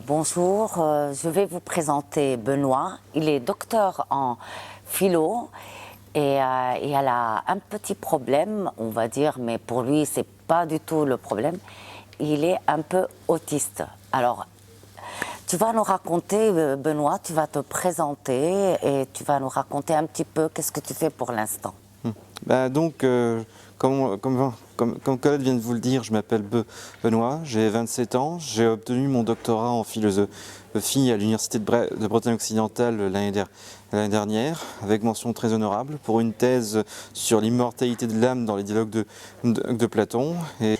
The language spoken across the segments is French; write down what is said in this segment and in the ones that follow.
Bonjour, je vais vous présenter Benoît. Il est docteur en philo et elle a un petit problème, on va dire, mais pour lui, c'est pas du tout le problème. Il est un peu autiste. Alors, tu vas nous raconter, Benoît, tu vas te présenter et tu vas nous raconter un petit peu qu'est-ce que tu fais pour l'instant. Comme Colette vient de vous le dire, je m'appelle Benoît, j'ai 27 ans, j'ai obtenu mon doctorat en philosophie à l'Université de Bretagne occidentale l'année dernière, avec mention très honorable, pour une thèse sur l'immortalité de l'âme dans les dialogues de Platon. Et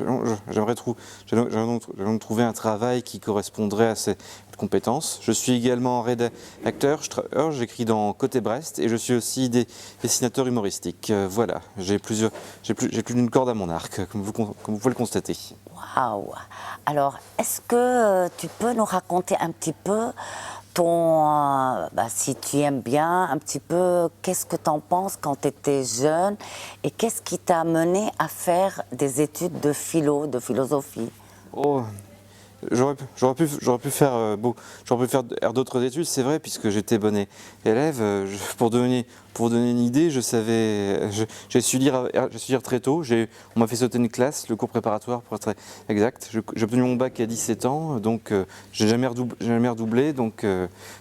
j'aimerais donc trouver un travail qui correspondrait à ces compétences. Je suis également rédacteur, j'écris dans Côté Brest et je suis aussi dessinateur humoristique. Voilà, j'ai plus d'une corde à mon arc, comme vous pouvez le constater. Waouh! Alors, est-ce que tu peux nous raconter un petit peu si tu aimes bien, un petit peu, qu'est-ce que tu en penses quand tu étais jeune et qu'est-ce qui t'a amené à faire des études de philosophie? Oh. J'aurais pu faire d'autres études, c'est vrai, puisque j'étais bon élève. Pour donner une idée, j'ai su lire très tôt. On m'a fait sauter une classe, le cours préparatoire pour être exact. J'ai obtenu mon bac à 17 ans, donc j'ai jamais redoublé. Donc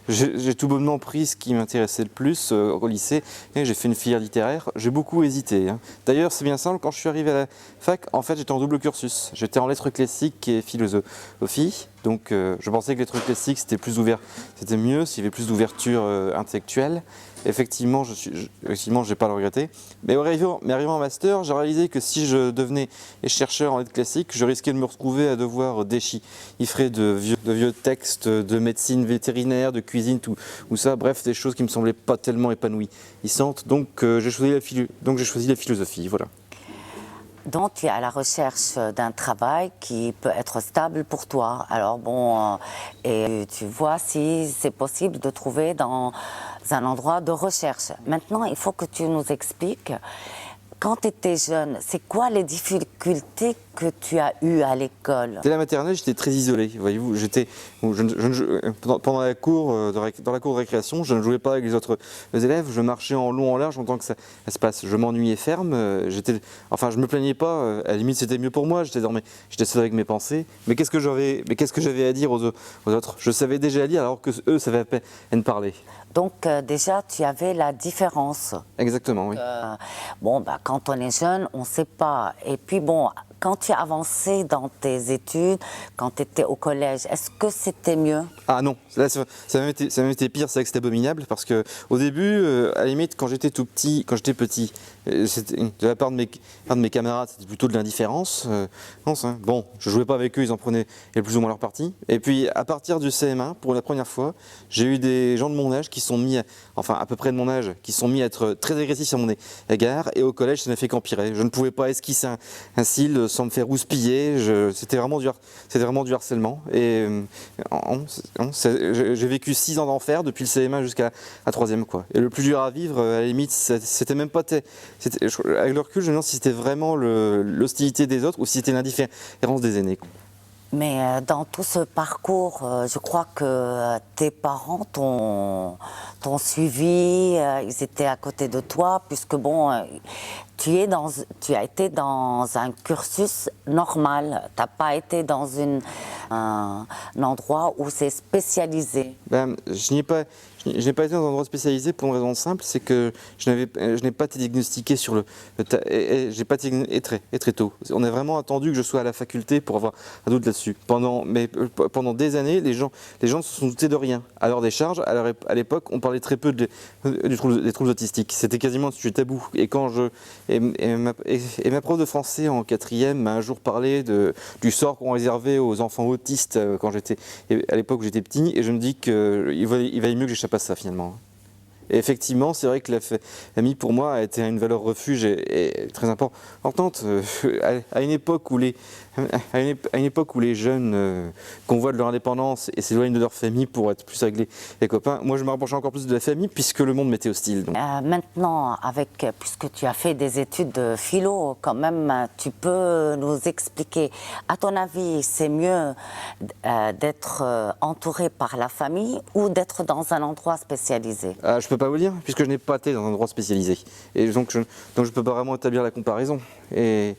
j'ai tout bonnement pris ce qui m'intéressait le plus au lycée. Et j'ai fait une filière littéraire. J'ai beaucoup hésité, hein. D'ailleurs, c'est bien simple. Quand je suis arrivé à la fac, en fait, j'étais en double cursus. J'étais en lettres classiques et philosophie. Donc je pensais que les trucs classiques c'était plus ouvert, c'était mieux, s'il y avait plus d'ouverture intellectuelle. Effectivement, j'ai pas à le regretter. Mais arrivant en master, j'ai réalisé que si je devenais chercheur en lettres classiques, je risquais de me retrouver à devoir déchiffrer de vieux textes de médecine vétérinaire, de cuisine, tout ça, bref, des choses qui me semblaient pas tellement épanouissantes. Donc j'ai choisi la philosophie, voilà. Donc, tu es à la recherche d'un travail qui peut être stable pour toi. Et tu vois si c'est possible de trouver dans un endroit de recherche. Maintenant, il faut que tu nous expliques, quand tu étais jeune, c'est quoi les difficultés que tu as eues à l'école? Dès la maternelle, j'étais très isolé, voyez-vous. Pendant la cour, dans la cour de récréation, je ne jouais pas avec les autres élèves, je marchais en long, en large, en tant que ça se passe. Je m'ennuyais ferme, je me plaignais pas, à la limite c'était mieux pour moi, j'étais seul avec mes pensées. Mais qu'est-ce que j'avais à dire aux autres? Je savais déjà lire alors que eux savaient à peine parler. Donc déjà, tu avais la différence. Exactement, oui. Quand on est jeune, on ne sait pas. Et puis quand tu as avancé dans tes études, quand tu étais au collège, est-ce que c'était mieux? Ah non, là, ça a même été pire, c'est vrai que c'était abominable, parce que au début, à la limite, quand j'étais petit, de la part de mes camarades, c'était plutôt de l'indifférence. Bon, je jouais pas avec eux, ils en prenaient plus ou moins leur parti. Et puis à partir du CM1, pour la première fois, j'ai eu des gens de mon âge à peu près de mon âge, qui sont mis à être très agressifs sur mon égard, et au collège, ça n'a fait qu'empirer. Je ne pouvais pas esquisser un cil sans me faire houspiller, c'était vraiment du harcèlement. Et j'ai vécu 6 ans d'enfer depuis le CM1 jusqu'à la 3e, quoi. Et le plus dur à vivre, à la limite, c'était même pas... Avec le recul, je me demande si c'était vraiment l'hostilité des autres ou si c'était l'indifférence des aînés, quoi. Mais dans tout ce parcours, je crois que tes parents t'ont suivi, ils étaient à côté de toi, puisque tu as été dans un cursus normal, tu n'as pas été dans un endroit où c'est spécialisé. Je n'ai pas été dans un endroit spécialisé pour une raison simple, c'est que je n'ai pas été diagnostiqué j'ai pas été diagnostiqué très tôt. On a vraiment attendu que je sois à la faculté pour avoir un doute là-dessus. Pendant des années, les gens se sont doutés de rien. À leur décharge, à l'époque, on parlait très peu des troubles autistiques. C'était quasiment un sujet tabou. Et ma prof de français en 4e m'a un jour parlé du sort qu'on réservait aux enfants autistes à l'époque où j'étais petit, et je me dis qu'il valait mieux que j'échappe à ça finalement. Et effectivement, c'est vrai que la famille, pour moi, a été une valeur refuge et très importante. À une époque où les jeunes convoient de leur indépendance et s'éloignent de leur famille pour être plus avec les copains, moi je me rapprochais encore plus de la famille puisque le monde m'était hostile. Donc. Maintenant, puisque tu as fait des études de philo, quand même, tu peux nous expliquer, à ton avis, c'est mieux d'être entouré par la famille ou d'être dans un endroit spécialisé? Je peux pas vous dire, puisque je n'ai pas été dans un endroit spécialisé. Et donc je peux pas vraiment établir la comparaison. Et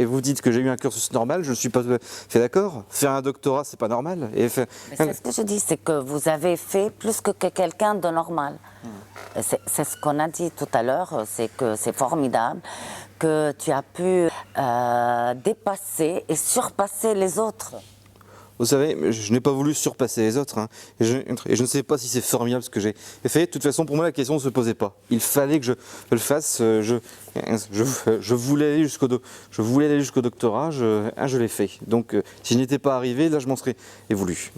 vous dites que j'ai eu un cursus normal, je ne suis pas fait d'accord. Faire un doctorat, c'est pas normal. Mais c'est ce que je dis, c'est que vous avez fait plus que quelqu'un de normal. C'est ce qu'on a dit tout à l'heure, c'est que c'est formidable, que tu as pu dépasser et surpasser les autres. Vous savez, je n'ai pas voulu surpasser les autres, hein, et je ne sais pas si c'est formidable ce que j'ai fait. De toute façon, pour moi, la question ne se posait pas. Il fallait que je le fasse. Je voulais aller jusqu'au doctorat, je l'ai fait. Donc, si je n'étais pas arrivé, là, je m'en serais voulu.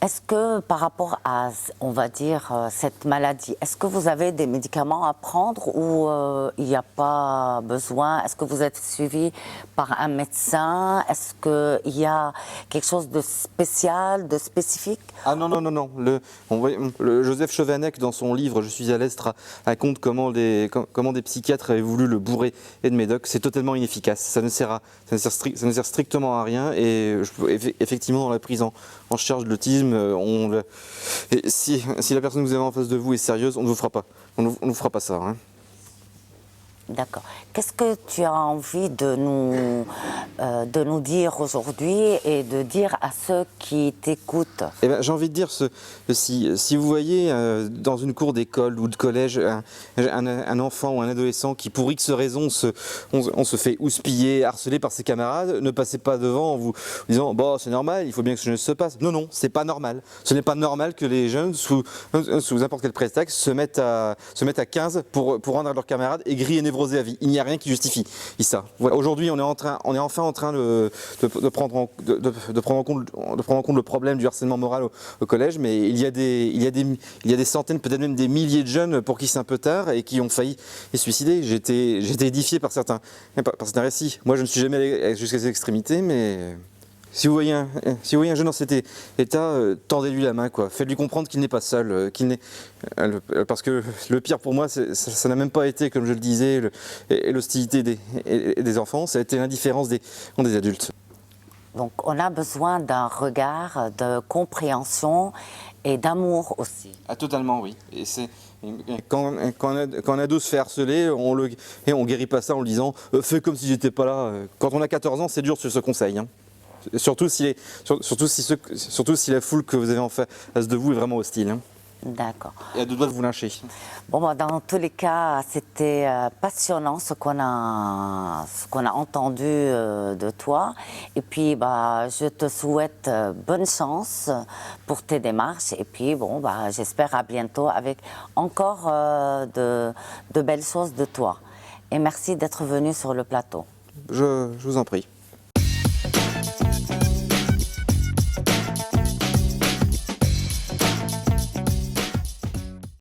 Est-ce que par rapport à, on va dire, cette maladie, est-ce que vous avez des médicaments à prendre ou il n'y a pas besoin? Est-ce que vous êtes suivi par un médecin? Est-ce qu'il y a quelque chose de spécial, de spécifique? Ah non. Le Joseph Chovanec, dans son livre « Je suis à l'Est », raconte comment des psychiatres avaient voulu le bourrer et de médoc. C'est totalement inefficace. Ça ne sert strictement à rien. Et effectivement, dans la prise en charge de l'autisme, si la personne que vous avez en face de vous est sérieuse, on ne vous fera pas. On ne vous fera pas ça. Hein. D'accord. Qu'est-ce que tu as envie de nous dire aujourd'hui et de dire à ceux qui t'écoutent? Eh ben, j'ai envie de dire, si vous voyez dans une cour d'école ou de collège un enfant ou un adolescent qui pour X raison on se fait houspiller, harceler par ses camarades, ne passez pas devant en vous disant bon, c'est normal, il faut bien que ce se passe. Non, c'est pas normal. Ce n'est pas normal que les jeunes, sous n'importe quel prétexte, se mettent à 15 pour rendre à leurs camarades aigris et névrosés à vie. Il n'y a rien qui justifie ça. Voilà. Aujourd'hui, on est enfin en train de prendre en compte le problème du harcèlement moral au collège, mais il y a des centaines, peut-être même des milliers de jeunes pour qui c'est un peu tard et qui ont failli se suicider. J'ai été édifié par certains récits. Moi, je ne suis jamais allé jusqu'à ces extrémités, mais si vous voyez un jeune dans cet état, tendez-lui la main, quoi. Faites-lui comprendre qu'il n'est pas seul, parce que le pire pour moi, ça n'a même pas été, comme je le disais, l'hostilité des enfants, ça a été l'indifférence des adultes. Donc on a besoin d'un regard, de compréhension et d'amour aussi. Ah, totalement, oui. Et quand un ado se fait harceler, on guérit pas ça en le disant fais comme si j'étais pas là. Quand on a 14 ans, c'est dur sur ce conseil. Hein. Surtout si la foule que vous avez en face de vous est vraiment hostile. Hein. D'accord. Et à deux doigts de vous lyncher. Bon, dans tous les cas, c'était passionnant ce qu'on a entendu de toi. Et puis, je te souhaite bonne chance pour tes démarches. Et puis, j'espère à bientôt avec encore de belles choses de toi. Et merci d'être venu sur le plateau. Je vous en prie.